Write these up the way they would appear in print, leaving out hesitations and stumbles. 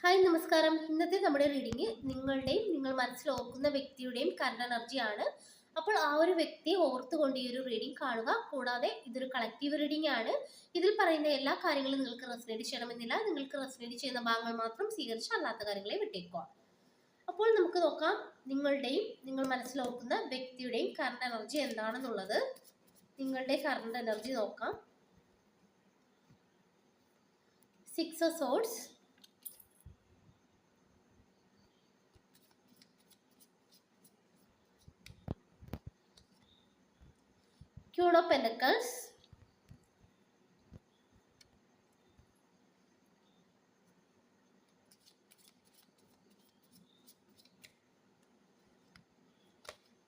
Hi നമസ്കാരം. ഇന്നത്തെ നമ്മുടെ റീഡിങ് നിങ്ങളുടെയും നിങ്ങൾ മനസ്സിൽ ഓർക്കുന്ന വ്യക്തിയുടെയും കറണ്ട് എനർജിയാണ്. അപ്പോൾ ആ ഒരു വ്യക്തിയെ ഓർത്തുകൊണ്ട് ഈ ഒരു റീഡിംഗ് കാണുക. കൂടാതെ ഇതൊരു കളക്റ്റീവ് റീഡിംഗ് ആണ്. ഇതിൽ പറയുന്ന എല്ലാ കാര്യങ്ങളും നിങ്ങൾക്ക് റെസനേറ്റ് ചെയ്യണമെന്നില്ല. നിങ്ങൾക്ക് റെസനേറ്റ് ചെയ്യുന്ന ഭാഗങ്ങൾ മാത്രം സ്വീകരിച്ച് അല്ലാത്ത കാര്യങ്ങളെ വിട്ടേക്കുക. അപ്പോൾ നമുക്ക് നോക്കാം നിങ്ങളുടെയും നിങ്ങൾ മനസ്സിൽ ഓർക്കുന്ന വ്യക്തിയുടെയും കറണ്ട് എനർജി എന്താണെന്നുള്ളത്. നിങ്ങളുടെ കറണ്ട് എനർജി നോക്കാം. 6 of swords, Queen of Pentacles,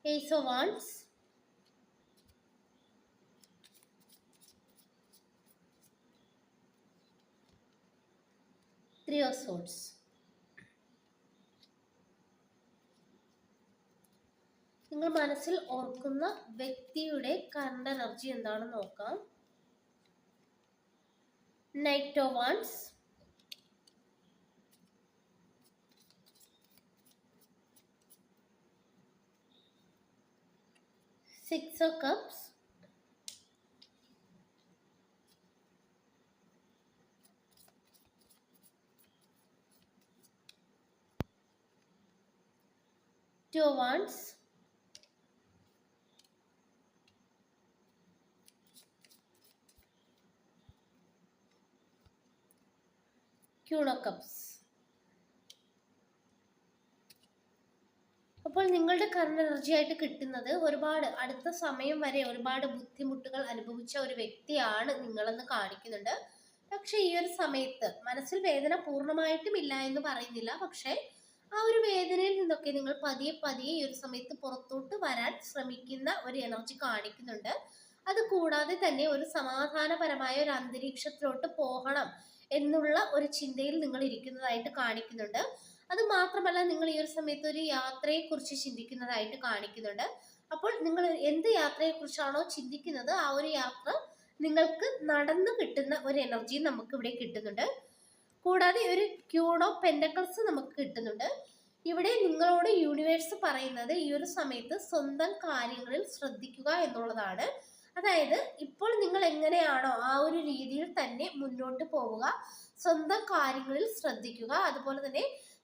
Ace of Wands, Three of Swords. നിങ്ങൾ മനസ്സിൽ ഓർക്കുന്ന വ്യക്തിയുടെ കറണ്ട് എനർജി എന്താണെന്ന് നോക്കാം. Knight of wands, six of cups, two of wands, queen of cups. അപ്പോൾ നിങ്ങളുടെ കറണ്ട് എനർജി ആയിട്ട് കിട്ടുന്നത് ഒരുപാട് അടുത്ത സമയം വരെ ഒരുപാട് ബുദ്ധിമുട്ടുകൾ അനുഭവിച്ച ഒരു വ്യക്തിയാണ് നിങ്ങളെന്ന് കാണിക്കുന്നുണ്ട്. പക്ഷെ ഈ ഒരു സമയത്ത് മനസ്സിൽ വേദന പൂർണ്ണമായിട്ടും ഇല്ല എന്ന് പറയുന്നില്ല. പക്ഷെ ആ ഒരു വേദനയിൽ നിന്നൊക്കെ നിങ്ങൾ പതിയെ പതിയെ ഈ ഒരു സമയത്ത് പുറത്തോട്ട് വരാൻ ശ്രമിക്കുന്ന ഒരു എനർജി കാണിക്കുന്നുണ്ട്. അത് കൂടാതെ തന്നെ ഒരു സമാധാനപരമായ ഒരു അന്തരീക്ഷത്തിലോട്ട് പോകണം എന്നുള്ള ഒരു ചിന്തയിൽ നിങ്ങൾ ഇരിക്കുന്നതായിട്ട് കാണിക്കുന്നുണ്ട്. അത് മാത്രമല്ല നിങ്ങൾ ഈ ഒരു സമയത്ത് ഒരു യാത്രയെക്കുറിച്ച് ചിന്തിക്കുന്നതായിട്ട് കാണിക്കുന്നുണ്ട്. അപ്പോൾ നിങ്ങൾ എന്ത് യാത്രയെക്കുറിച്ചാണോ ചിന്തിക്കുന്നത് ആ ഒരു യാത്ര നിങ്ങൾക്ക് നടന്നു കിട്ടുന്ന ഒരു എനർജി നമുക്ക് ഇവിടെ കിട്ടുന്നുണ്ട്. കൂടാതെ ഒരു ക്യൂൺ ഓഫ് പെന്റക്കിൾസ് നമുക്ക് കിട്ടുന്നുണ്ട്. ഇവിടെ നിങ്ങളോട് യൂണിവേഴ്സ് പറയുന്നത് ഈ ഒരു സമയത്ത് സ്വന്തം കാര്യങ്ങളിൽ ശ്രദ്ധിക്കുക എന്നുള്ളതാണ്. അതായത് ഇപ്പോൾ നിങ്ങൾ എങ്ങനെയാണോ ആ ഒരു രീതിയിൽ തന്നെ മുന്നോട്ട് പോവുക, സ്വന്തം കാര്യങ്ങളിൽ ശ്രദ്ധിക്കുക. അതുപോലെ തന്നെ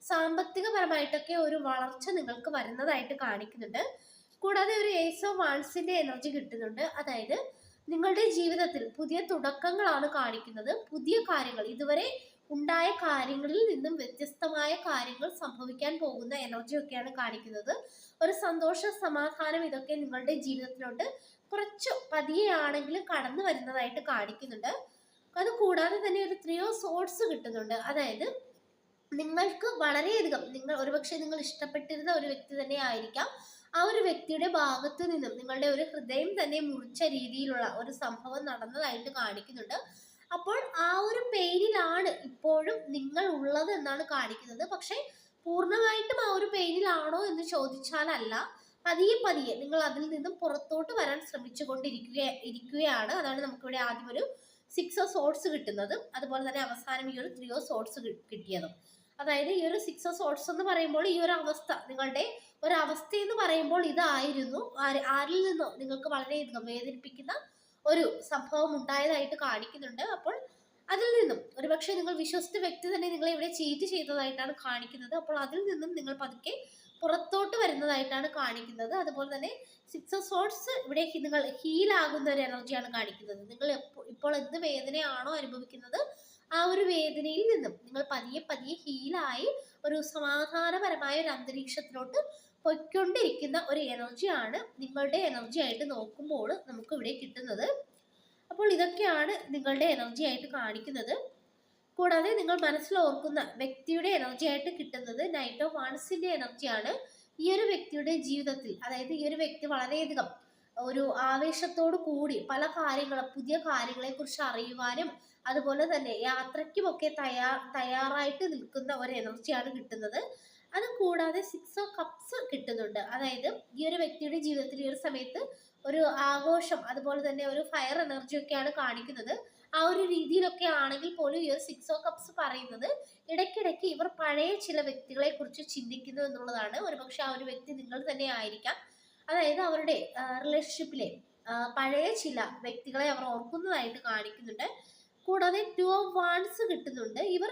സാമ്പത്തികപരമായിട്ടൊക്കെ ഒരു വളർച്ച നിങ്ങൾക്ക് വരുന്നതായിട്ട് കാണിക്കുന്നുണ്ട്. കൂടാതെ ഒരു ഏസ് ഓഫ് വാൻഡ്സിന്റെ എനർജി കിട്ടുന്നുണ്ട്. അതായത് നിങ്ങളുടെ ജീവിതത്തിൽ പുതിയ തുടക്കങ്ങളാണ് കാണിക്കുന്നത്. പുതിയ കാര്യങ്ങൾ, ഇതുവരെ ഉണ്ടായ കാര്യങ്ങളിൽ നിന്നും വ്യത്യസ്തമായ കാര്യങ്ങൾ സംഭവിക്കാൻ പോകുന്ന എനർജിയൊക്കെയാണ് കാണിക്കുന്നത്. ഒരു സന്തോഷ സമാധാനം ഇതൊക്കെ നിങ്ങളുടെ ജീവിതത്തിലോട്ട് കുറച്ച് പതിയെയാണെങ്കിലും കടന്നു വരുന്നതായിട്ട് കാണിക്കുന്നുണ്ട്. അത് കൂടാതെ തന്നെ ഒരു ത്രീ ഓഫ് സോർഡ്സ് കിട്ടുന്നുണ്ട്. അതായത് നിങ്ങൾക്ക് വളരെയധികം ഒരുപക്ഷെ നിങ്ങൾ ഇഷ്ടപ്പെട്ടിരുന്ന ഒരു വ്യക്തി തന്നെ ആയിരിക്കാം. ആ ഒരു വ്യക്തിയുടെ ഭാഗത്തു നിന്നും നിങ്ങളുടെ ഒരു ഹൃദയം തന്നെ മുറിച്ച രീതിയിലുള്ള ഒരു സംഭവം നടന്നതായിട്ട് കാണിക്കുന്നുണ്ട്. അപ്പോൾ ആ ഒരു പെയിനിലാണ് ഇപ്പോഴും നിങ്ങൾ ഉള്ളത് എന്നാണ് കാണിക്കുന്നത്. പക്ഷെ പൂർണ്ണമായിട്ടും ആ ഒരു പെയിനിലാണോ എന്ന് ചോദിച്ചാലല്ല. പതിയെ പതിയെ നിങ്ങൾ അതിൽ നിന്നും പുറത്തോട്ട് വരാൻ ഇരിക്കുകയാണ്. അതാണ് നമുക്കിവിടെ ആദ്യം ഒരു സിക്സ് ഓഫ് സോർഡ്സ് കിട്ടുന്നതും അതുപോലെ തന്നെ അവസാനം ഈ ഒരു ത്രീ ഓഫ് സോർഡ്സ് കിട്ടിയതും. അതായത് ഈ ഒരു സിക്സ് ഓഫ് സോർഡ്സ് എന്ന് പറയുമ്പോൾ ഈ ഒരു അവസ്ഥ, നിങ്ങളുടെ ഒരു അവസ്ഥ എന്ന് പറയുമ്പോൾ ഇതായിരുന്നു. ആരിൽ നിന്നോ നിങ്ങൾക്ക് വളരെയധികം വേദനിപ്പിക്കുന്ന ഒരു സംഭവം ഉണ്ടായതായിട്ട് കാണിക്കുന്നുണ്ട്. അപ്പോൾ അതിൽ നിന്നും ഒരുപക്ഷെ നിങ്ങൾ വിശ്വസിച്ച വ്യക്തി തന്നെ നിങ്ങളെ ഇവിടെ ചീറ്റ് ചെയ്തതായിട്ടാണ് കാണിക്കുന്നത്. അപ്പോൾ അതിൽ നിന്നും നിങ്ങൾ പതുക്കെ പുറത്തോട്ട് വരുന്നതായിട്ടാണ് കാണിക്കുന്നത്. അതുപോലെ തന്നെ സിക്സ് ഓഫ് സോർഡ്സ് ഇവിടെ നിങ്ങൾ ഹീലാകുന്ന ഒരു എനർജിയാണ് കാണിക്കുന്നത്. നിങ്ങൾ ഇപ്പോൾ എന്ത് വേദനയാണോ അനുഭവിക്കുന്നത് ആ ഒരു വേദനയിൽ നിന്നും നിങ്ങൾ പതിയെ പതിയെ ഹീലായി ഒരു സമാധാനപരമായ ഒരു അന്തരീക്ഷത്തിലോട്ട് പൊയ്ക്കൊണ്ടിരിക്കുന്ന ഒരു എനർജിയാണ് നിങ്ങളുടെ എനർജി ആയിട്ട് നോക്കുമ്പോൾ നമുക്ക് ഇവിടെ കിട്ടുന്നത്. അപ്പോൾ ഇതൊക്കെയാണ് നിങ്ങളുടെ എനർജി ആയിട്ട് കാണിക്കുന്നത്. കൂടാതെ നിങ്ങൾ മനസ്സിൽ ഓർക്കുന്ന വ്യക്തിയുടെ എനർജി ആയിട്ട് കിട്ടുന്നത് നൈറ്റ് ഓഫ് വാൻഡ്സിന്റെ എനർജിയാണ്. ഈ ഒരു വ്യക്തിയുടെ ജീവിതത്തിൽ, അതായത് ഈ ഒരു വ്യക്തി വളരെയധികം ഒരു ആവേശത്തോടു കൂടി പല കാര്യങ്ങളും പുതിയ കാര്യങ്ങളെ കുറിച്ച് അറിയുവാനും അതുപോലെ തന്നെ യാത്രയ്ക്കുമൊക്കെ തയ്യാറായിട്ട് നിൽക്കുന്ന ഒരു എനർജിയാണ് കിട്ടുന്നത്. അത് കൂടാതെ സിക്സ് ഓഫ് കപ്സ് കിട്ടുന്നുണ്ട്. അതായത് ഈ ഒരു വ്യക്തിയുടെ ജീവിതത്തിൽ ഈ ഒരു സമയത്ത് ഒരു ആഘോഷം അതുപോലെ തന്നെ ഒരു ഫയർ എനർജി ഒക്കെയാണ് കാണിക്കുന്നത്. ആ ഒരു രീതിയിലൊക്കെ ആണെങ്കിൽ പോലും ഈ ഒരു സിക്സ് ഓഫ് കപ്സ് പറയുന്നത് ഇടയ്ക്കിടയ്ക്ക് ഇവർ പഴയ ചില വ്യക്തികളെ കുറിച്ച് ചിന്തിക്കുന്നു എന്നുള്ളതാണ്. ഒരുപക്ഷെ ആ ഒരു വ്യക്തി നിങ്ങൾ തന്നെ ആയിരിക്കാം. അതായത് അവരുടെ റിലേഷൻഷിപ്പിലെ പഴയ ചില വ്യക്തികളെ അവർ ഓർക്കുന്നതായിട്ട് കാണിക്കുന്നുണ്ട്. കൂടാതെ ടു ഓഫ് വാൺസ് കിട്ടുന്നുണ്ട്. ഇവർ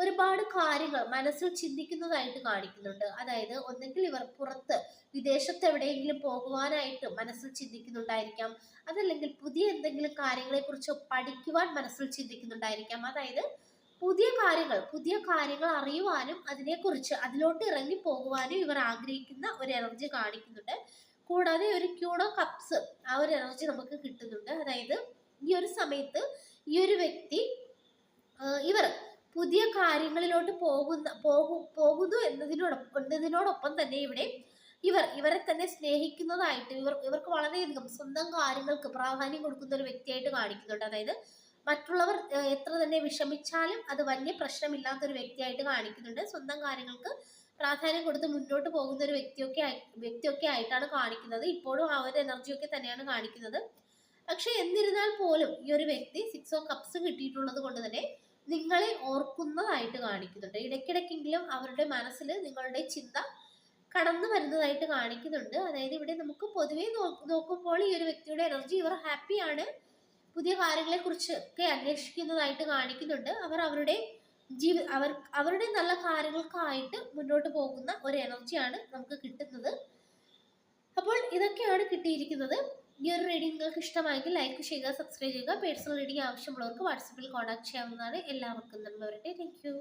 ഒരുപാട് കാര്യങ്ങൾ മനസ്സിൽ ചിന്തിക്കുന്നതായിട്ട് കാണിക്കുന്നുണ്ട്. അതായത് ഒന്നെങ്കിൽ ഇവർ പുറത്ത് വിദേശത്ത് എവിടെയെങ്കിലും പോകുവാനായിട്ട് മനസ്സിൽ ചിന്തിക്കുന്നുണ്ടായിരിക്കാം. അതല്ലെങ്കിൽ പുതിയ എന്തെങ്കിലും കാര്യങ്ങളെ കുറിച്ച് പഠിക്കുവാൻ മനസ്സിൽ ചിന്തിക്കുന്നുണ്ടായിരിക്കാം. അതായത് പുതിയ കാര്യങ്ങൾ അറിയുവാനും അതിനെക്കുറിച്ച് അതിലോട്ട് ഇറങ്ങി പോകുവാനും ഇവർ ആഗ്രഹിക്കുന്ന ഒരു എനർജി കാണിക്കുന്നുണ്ട്. കൂടാതെ ഒരു ക്യൂൺ ഓഫ് കപ്സ് ആ ഒരു എനർജി നമുക്ക് കിട്ടുന്നുണ്ട്. അതായത് ഈ ഒരു സമയത്ത് ഈ ഒരു വ്യക്തി ഇവർ പുതിയ കാര്യങ്ങളിലോട്ട് പോകുന്നു എന്നതിനോടൊപ്പം തന്നെ ഇവിടെ ഇവരെ തന്നെ സ്നേഹിക്കുന്നതായിട്ട് ഇവർക്ക് വളരെയധികം സ്വന്തം കാര്യങ്ങൾക്ക് പ്രാധാന്യം കൊടുക്കുന്ന ഒരു വ്യക്തിയായിട്ട് കാണിക്കുന്നുണ്ട്. അതായത് മറ്റുള്ളവർ എത്ര തന്നെ വിഷമിച്ചാലും അത് വലിയ പ്രശ്നമില്ലാത്ത ഒരു വ്യക്തിയായിട്ട് കാണിക്കുന്നുണ്ട്. സ്വന്തം കാര്യങ്ങൾക്ക് പ്രാധാന്യം കൊടുത്ത് മുന്നോട്ട് പോകുന്ന ഒരു വ്യക്തിയൊക്കെ ആയിട്ടാണ് കാണിക്കുന്നത്. ഇപ്പോഴും ആ ഒരു എനർജിയൊക്കെ തന്നെയാണ് കാണിക്കുന്നത്. പക്ഷെ എന്നിരുന്നാൽ പോലും ഈ ഒരു വ്യക്തി സിക്സ് ഓഫ് കപ്സ് കിട്ടിയിട്ടുള്ളത് കൊണ്ട് തന്നെ നിങ്ങളെ ഓർക്കുന്നതായിട്ട് കാണിക്കുന്നുണ്ട്. ഇടയ്ക്കിടയ്ക്കെങ്കിലും അവരുടെ മനസ്സിൽ നിങ്ങളുടെ ചിന്ത കടന്നു വരുന്നതായിട്ട് കാണിക്കുന്നുണ്ട്. അതായത് ഇവിടെ നമുക്ക് പൊതുവെ നോക്കുമ്പോൾ ഈ ഒരു വ്യക്തിയുടെ എനർജി ഇവർ ഹാപ്പിയാണ്, പുതിയ കാര്യങ്ങളെ കുറിച്ച് ഒക്കെ അന്വേഷിക്കുന്നതായിട്ട് കാണിക്കുന്നുണ്ട്. അവർ അവരുടെ നല്ല കാര്യങ്ങൾക്കായിട്ട് മുന്നോട്ട് പോകുന്ന ഒരു എനർജിയാണ് നമുക്ക് കിട്ടുന്നത്. അപ്പോൾ ഇതൊക്കെയാണ് കിട്ടിയിരിക്കുന്നത്. ഈ ഒരു റീഡിംഗ് നിങ്ങൾക്ക് ഇഷ്ടമായെങ്കിൽ ലൈക്ക് ചെയ്യുക, സബ്സ്ക്രൈബ് ചെയ്യുക. പേഴ്സണൽ റീഡിംഗ് ആവശ്യമുള്ളവർക്ക് വാട്സപ്പിൽ കോൺടാക്ട് ചെയ്യാവുന്നതാണ്. എല്ലാവർക്കും നന്മ വരട്ടെ. Thank you.